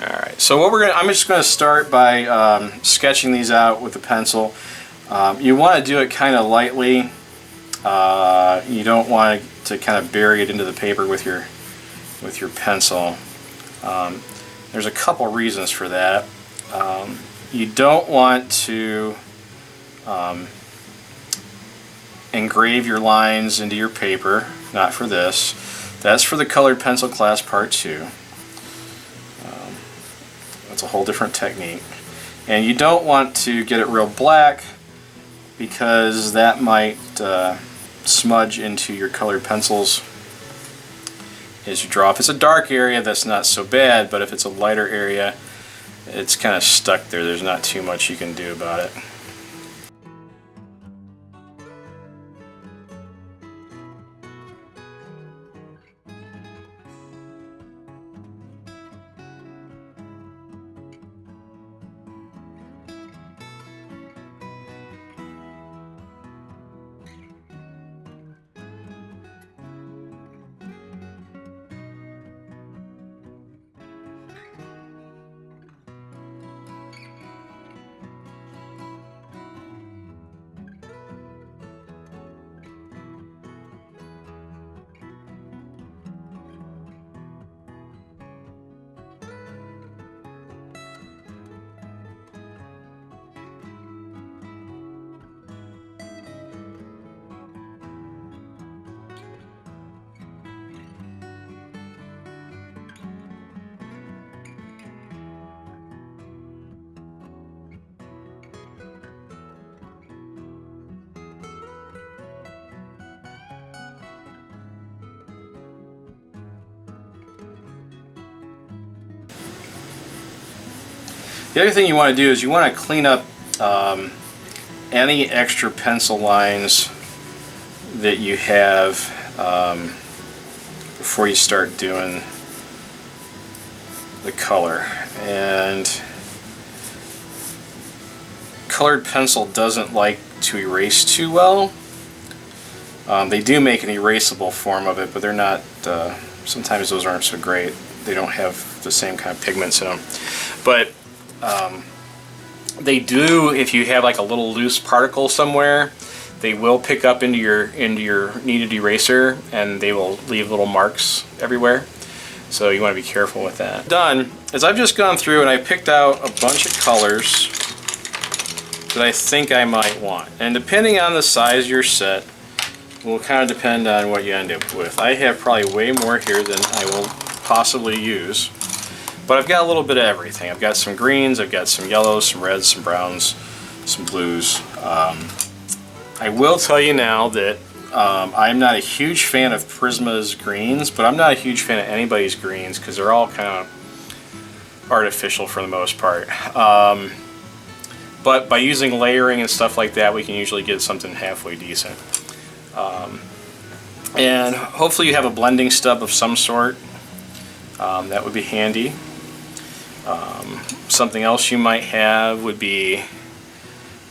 Alright, so I'm just going to start by sketching these out with a pencil. You want to do it kind of lightly. You don't want to kind of bury it into the paper with your pencil. There's a couple reasons for that. You don't want to engrave your lines into your paper, not for this. That's for the colored pencil class part 2. That's a whole different technique. And you don't want to get it real black because that might smudge into your colored pencils as you draw. If it's a dark area, that's not so bad, but if it's a lighter area, it's kind of stuck there. There's not too much you can do about it. The other thing you want to do is you want to clean up any extra pencil lines that you have before you start doing the color. And colored pencil doesn't like to erase too well. They do make an erasable form of it, but they're not, sometimes those aren't so great. They don't have the same kind of pigments in them. But they do, if you have like a little loose particle somewhere, they will pick up into your kneaded eraser and they will leave little marks everywhere. So you want to be careful with that. Done is I've just gone through and I picked out a bunch of colors that I think I might want. And depending on the size of your set will kind of depend on what you end up with. I have probably way more here than I will possibly use. But I've got a little bit of everything. I've got some greens, I've got some yellows, some reds, some browns, some blues. I will tell you now that I'm not a huge fan of Prisma's greens, but I'm not a huge fan of anybody's greens because they're all kind of artificial for the most part. But by using layering and stuff like that, we can usually get something halfway decent. And hopefully you have a blending stub of some sort. That would be handy. Something else you might have would be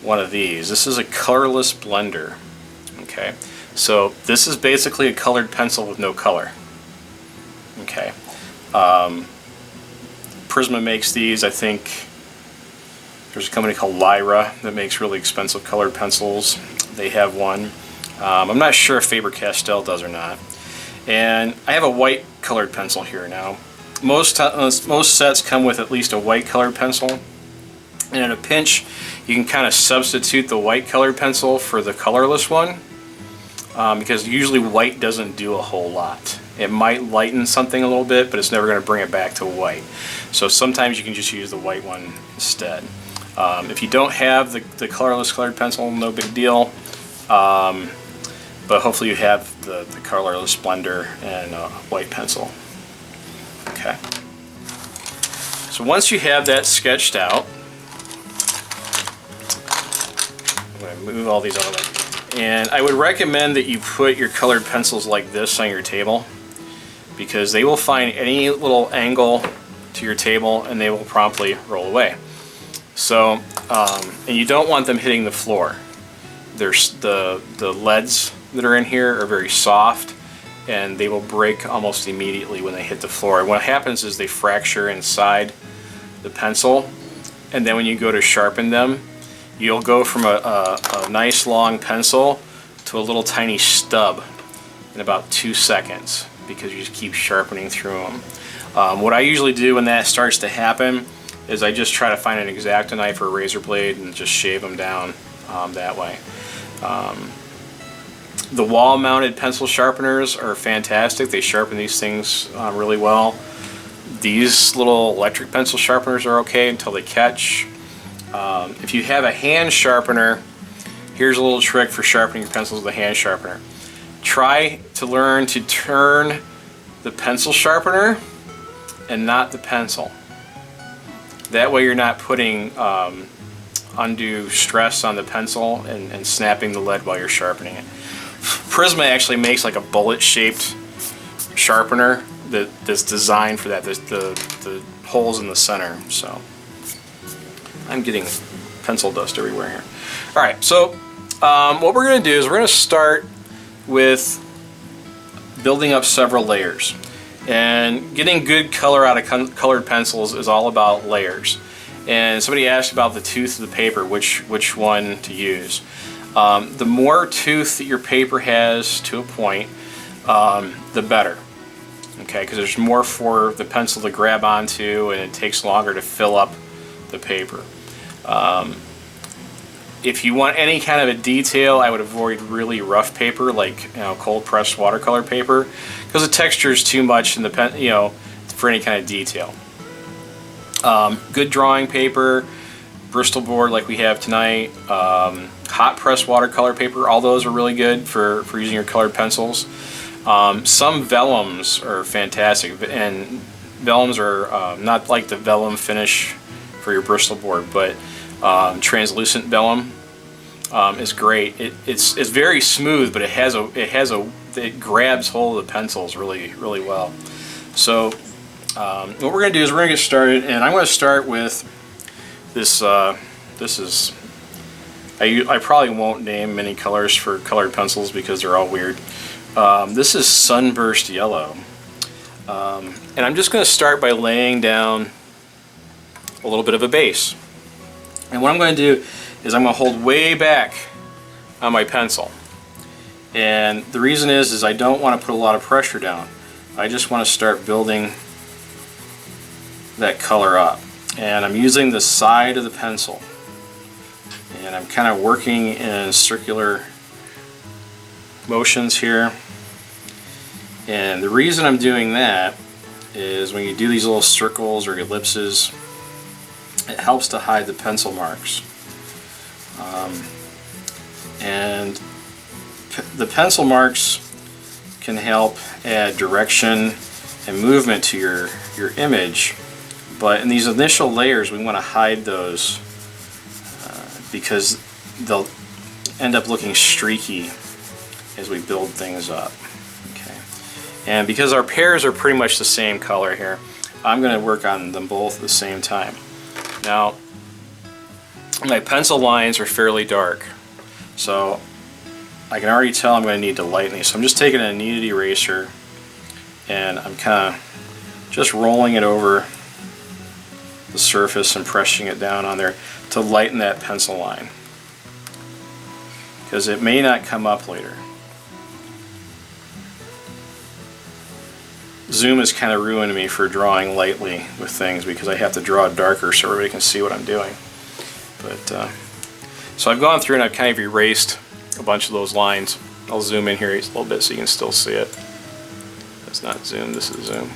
one of these. This is a colorless blender. Okay, so this is basically a colored pencil with no color. Okay, Prisma makes these. I think there's a company called Lyra that makes really expensive colored pencils. They have one. I'm not sure if Faber-Castell does or not. And I have a white colored pencil here now. Most sets come with at least a white colored pencil, and in a pinch you can kind of substitute the white colored pencil for the colorless one, because usually white doesn't do a whole lot. It might lighten something a little bit, but it's never going to bring it back to white. So sometimes you can just use the white one instead. If you don't have the colorless colored pencil, no big deal, but hopefully you have the colorless blender and a white pencil. Okay. So once you have that sketched out, I'm going to move all these out of the way. And I would recommend that you put your colored pencils like this on your table, because they will find any little angle to your table and they will promptly roll away. So, and you don't want them hitting the floor. There's the leads that are in here are very soft, and they will break almost immediately when they hit the floor. And what happens is they fracture inside the pencil, and then when you go to sharpen them, you'll go from a nice long pencil to a little tiny stub in about 2 seconds because you just keep sharpening through them. What I usually do when that starts to happen is I just try to find an X-Acto knife or a razor blade and just shave them down that way. The wall-mounted pencil sharpeners are fantastic. They sharpen these things really well. These little electric pencil sharpeners are okay until they catch. If you have a hand sharpener, here's a little trick for sharpening your pencils with a hand sharpener. Try to learn to turn the pencil sharpener and not the pencil. That way you're not putting undue stress on the pencil and snapping the lead while you're sharpening it. Prisma actually makes like a bullet-shaped sharpener that's designed for that. The holes in the center. So I'm getting pencil dust everywhere here. All right, so what we're going to do is we're going to start with building up several layers. And getting good color out of colored pencils is all about layers. And somebody asked about the tooth of the paper, which one to use. The more tooth that your paper has to a point, the better. Okay, because there's more for the pencil to grab onto, and it takes longer to fill up the paper. If you want any kind of a detail, I would avoid really rough paper, like cold pressed watercolor paper, because the texture is too much in the pen, for any kind of detail. Good drawing paper, Bristol board like we have tonight, hot pressed watercolor paper, all those are really good for using your colored pencils. Some vellums are fantastic, and vellums are not like the vellum finish for your Bristol board, but translucent vellum is great. It's very smooth, but it grabs hold of the pencils really well. So what we're going to do is we're going to get started, and I'm going to start with this. This is I probably won't name many colors for colored pencils because they're all weird. This is Sunburst Yellow, and I'm just going to start by laying down a little bit of a base. And what I'm going to do is I'm going to hold way back on my pencil. And the reason is I don't want to put a lot of pressure down. I just want to start building that color up. And I'm using the side of the pencil. And I'm kind of working in circular motions here. And the reason I'm doing that is when you do these little circles or ellipses, it helps to hide the pencil marks. And the pencil marks can help add direction and movement to your image, but in these initial layers we want to hide those because they'll end up looking streaky as we build things up. Okay. And because our pears are pretty much the same color here, I'm going to work on them both at the same time. Now, my pencil lines are fairly dark, so I can already tell I'm going to need to lighten these. So I'm just taking a kneaded eraser and I'm kind of just rolling it over the surface and pressing it down on there to lighten that pencil line, because it may not come up later. Zoom has kind of ruined me for drawing lightly with things because I have to draw it darker so everybody can see what I'm doing. But so I've gone through and I've kind of erased a bunch of those lines. I'll zoom in here a little bit so you can still see it. That's not zoom, this is zoom.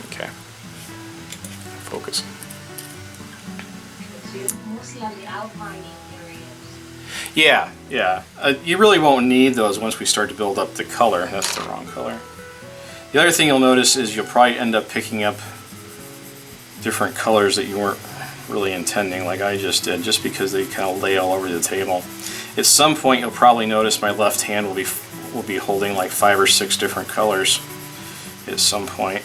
Okay. Focus. Mostly on the outlining areas. Yeah. You really won't need those once we start to build up the color. That's the wrong color. The other thing you'll notice is you'll probably end up picking up different colors that you weren't really intending, like I just did, just because they kind of lay all over the table. At some point you'll probably notice my left hand will be holding like 5 or 6 different colors at some point.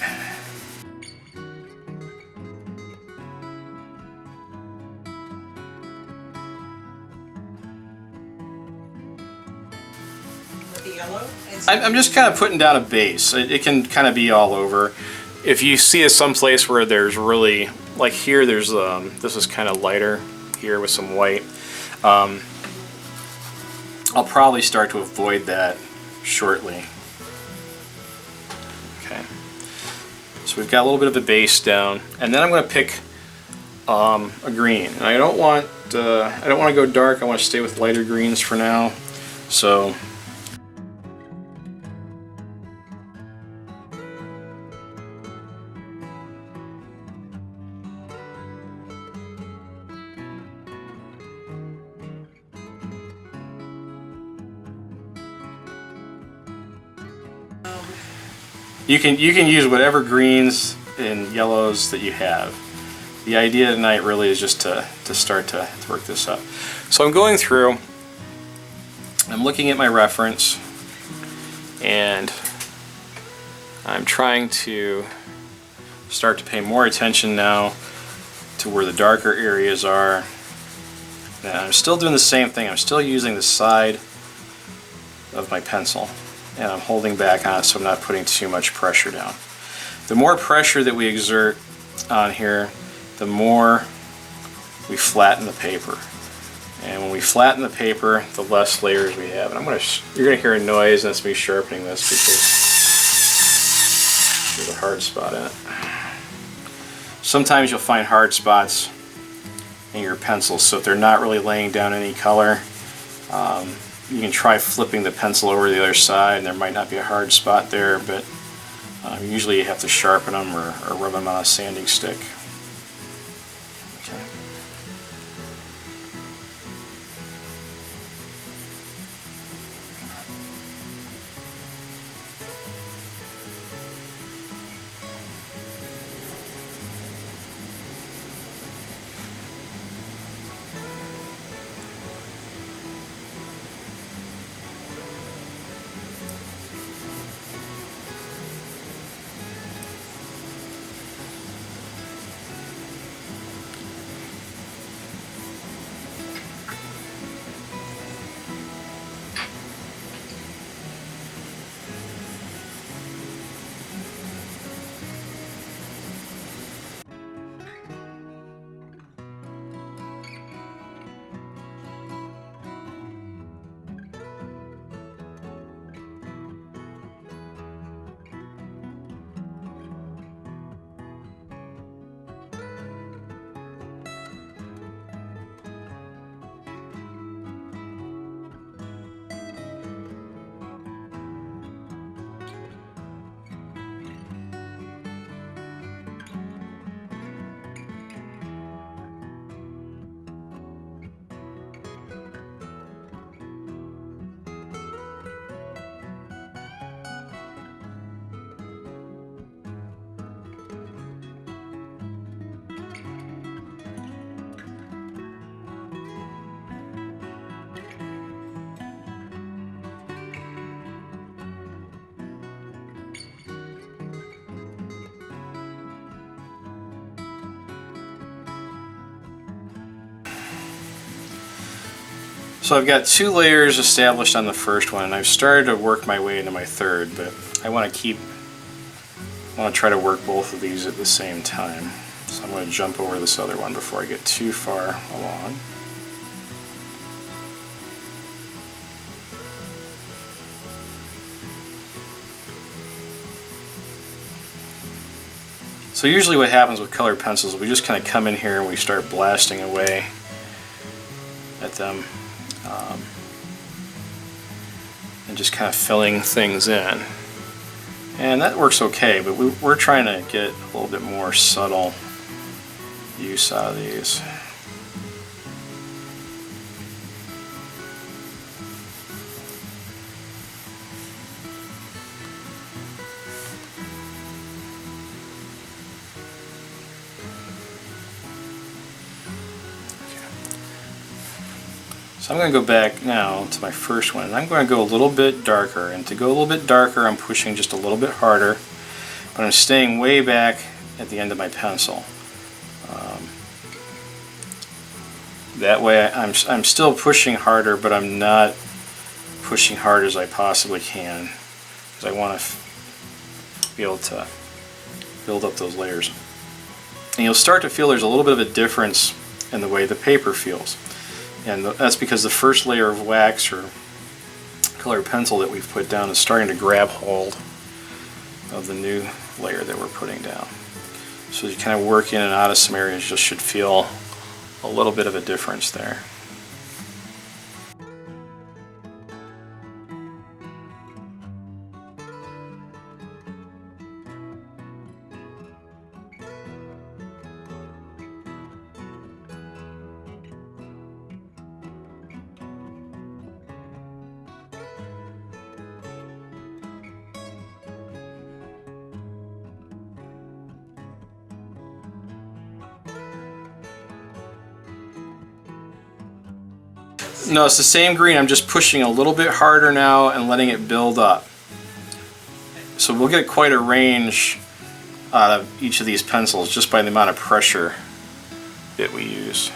I'm just kind of putting down a base. It can kind of be all over. If you see it someplace where there's really like here, there's this is kind of lighter here with some white. I'll probably start to avoid that shortly. Okay, so we've got a little bit of a base down, and then I'm going to pick a green. And I don't want to go dark. I want to stay with lighter greens for now. So you can use whatever greens and yellows that you have. The idea tonight really is just to start to work this up. So I'm going through, I'm looking at my reference, and I'm trying to start to pay more attention now to where the darker areas are. And I'm still doing the same thing. I'm still using the side of my pencil, and I'm holding back on it so I'm not putting too much pressure down. The more pressure that we exert on here, the more we flatten the paper. And when we flatten the paper, the less layers we have. And you're going to hear a noise, and that's me sharpening this because there's a hard spot in it. Sometimes you'll find hard spots in your pencils, so if they're not really laying down any color, you can try flipping the pencil over to the other side, and there might not be a hard spot there, but usually you have to sharpen them or rub them on a sanding stick. Okay. So I've got 2 layers established on the first one, and I've started to work my way into my third, but I want to try to work both of these at the same time. So I'm going to jump over this other one before I get too far along. So usually what happens with colored pencils, we just kind of come in here and we start blasting away at them. And just kind of filling things in. And that works okay, but we're trying to get a little bit more subtle use out of these. So I'm going to go back now to my first one, and I'm going to go a little bit darker. And to go a little bit darker, I'm pushing just a little bit harder, but I'm staying way back at the end of my pencil. That way I'm still pushing harder, but I'm not pushing hard as I possibly can, because I want to be able to build up those layers. And you'll start to feel there's a little bit of a difference in the way the paper feels. And that's because the first layer of wax or colored pencil that we've put down is starting to grab hold of the new layer that we're putting down. So as you kind of work in and out of some areas, you just should feel a little bit of a difference there. No, it's the same green. I'm just pushing a little bit harder now and letting it build up. So we'll get quite a range out of each of these pencils just by the amount of pressure that we use.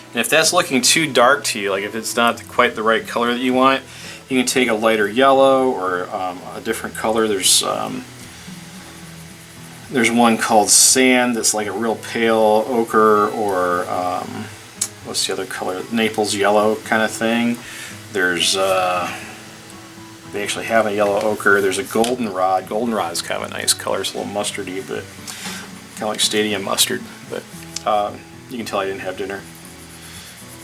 And if that's looking too dark to you, like if it's not quite the right color that you want, you can take a lighter yellow or a different color. There's one called sand that's like a real pale ochre, or what's the other color? Naples yellow kind of thing. There's they actually have a yellow ochre. There's a goldenrod. Goldenrod is kind of a nice color. It's a little mustardy, but kind of like stadium mustard. But you can tell I didn't have dinner.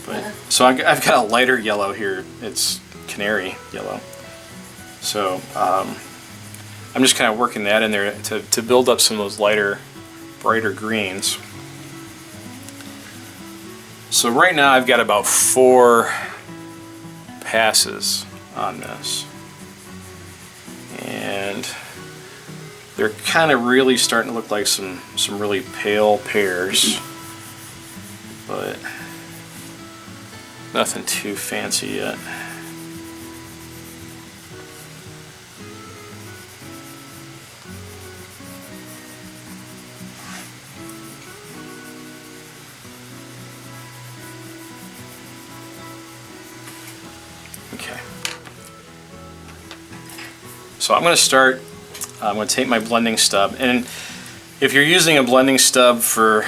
But, so I've got a lighter yellow here. It's canary yellow. So I'm just kind of working that in there to build up some of those lighter, brighter greens. So right now I've got about 4 passes on this. And they're kind of really starting to look like some really pale pears. But nothing too fancy yet. Okay. So I'm going to take my blending stub, and if you're using a blending stub for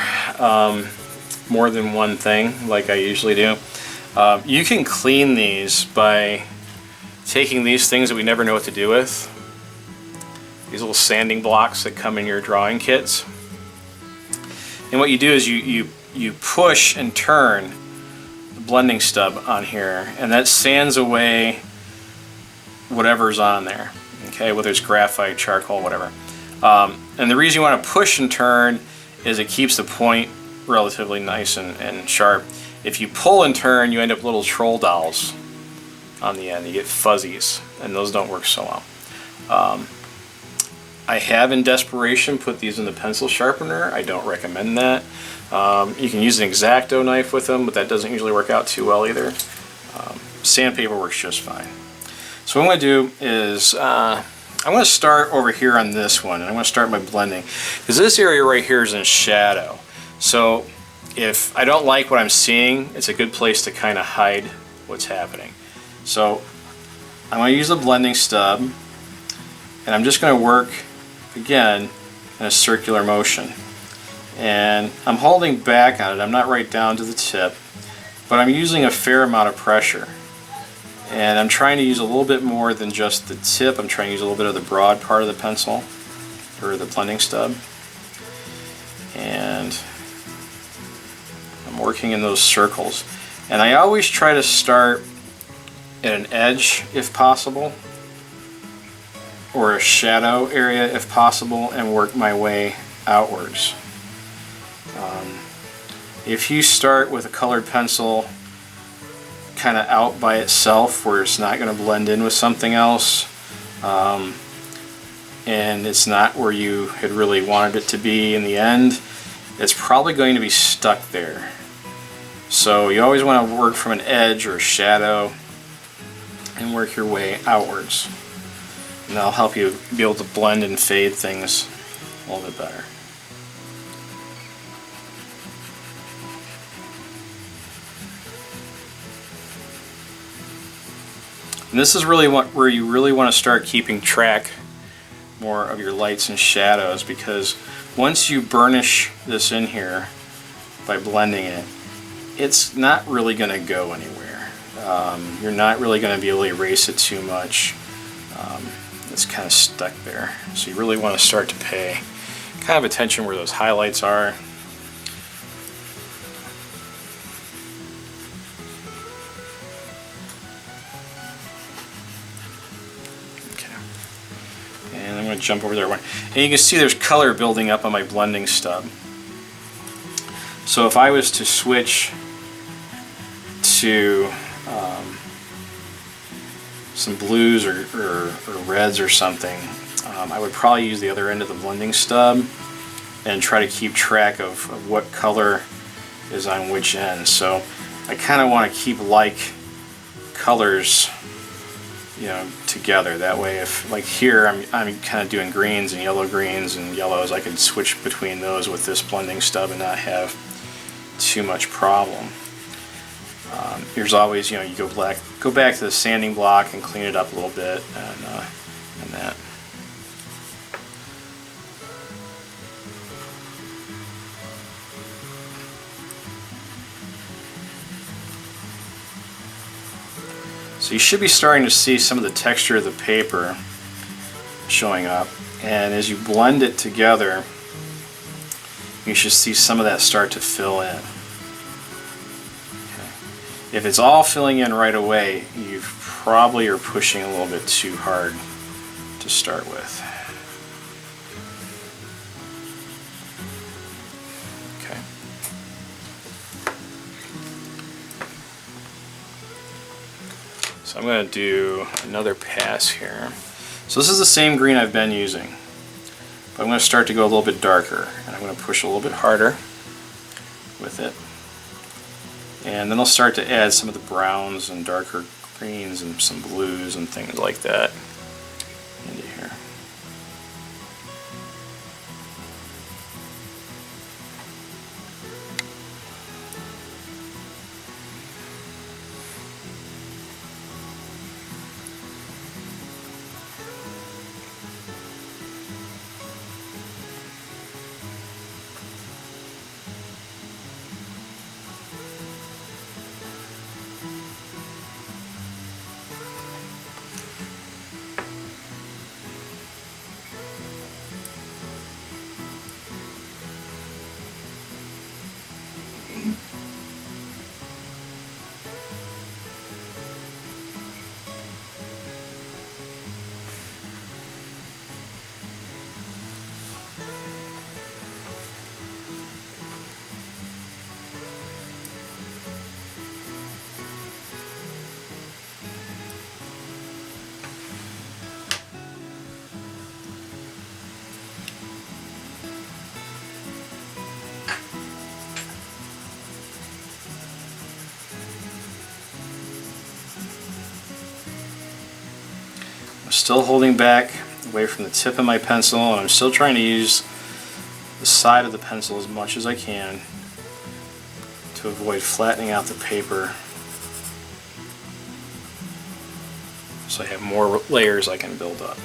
more than one thing, like I usually do, you can clean these by taking these things that we never know what to do with, these little sanding blocks that come in your drawing kits. And what you do is you push and turn the blending stub on here, and that sands away whatever's on there, okay, whether it's graphite, charcoal, whatever. And the reason you want to push and turn is it keeps the point relatively nice and sharp. If you pull and turn, you end up with little troll dolls on the end. You get fuzzies, and those don't work so well. I have, in desperation, put these in the pencil sharpener. I don't recommend that. You can use an X-Acto knife with them, but that doesn't usually work out too well either. Sandpaper works just fine. So what I'm going to do is I'm going to start over here on this one, and I'm going to start my blending, because this area right here is in shadow. So if I don't like what I'm seeing, it's a good place to kind of hide what's happening. So I'm going to use the blending stub, and I'm just going to work again in a circular motion. And I'm holding back on it. I'm not right down to the tip, but I'm using a fair amount of pressure. And I'm trying to use a little bit more than just the tip. I'm trying to use a little bit of the broad part of the pencil, or the blending stub. And I'm working in those circles. And I always try to start at an edge if possible, or a shadow area if possible, and work my way outwards. If you start with a colored pencil kind of out by itself, where it's not going to blend in with something else, and it's not where you had really wanted it to be in the end, it's probably going to be stuck there. So you always want to work from an edge or a shadow and work your way outwards. And that'll help you be able to blend and fade things a little bit better. And this is really where you really want to start keeping track more of your lights and shadows, because once you burnish this in here by blending it, it's not really going to go anywhere. You're not really going to be able to erase it too much. It's kind of stuck there. So you really want to start to pay kind of attention where those highlights are. And I'm going to jump over there. And you can see there's color building up on my blending stub. So if I was to switch to some blues or reds or something, I would probably use the other end of the blending stub and try to keep track of what color is on which end. So I kind of want to keep like colors, you know, together. That way, if like here I'm kind of doing greens and yellows, I can switch between those with this blending stub and not have too much problem. Here's always, you know, you go back to the sanding block and clean it up a little bit, and that. So you should be starting to see some of the texture of the paper showing up, and as you blend it together, you should see some of that start to fill in. If it's all filling in right away, you probably are pushing a little bit too hard to start with. Okay. So I'm going to do another pass here. So this is the same green I've been using, but I'm going to start to go a little bit darker, and I'm going to push a little bit harder with it. And then I'll start to add some of the browns and darker greens and some blues and things like that into here. I'm still holding back away from the tip of my pencil, and I'm still trying to use the side of the pencil as much as I can to avoid flattening out the paper, so I have more layers I can build up.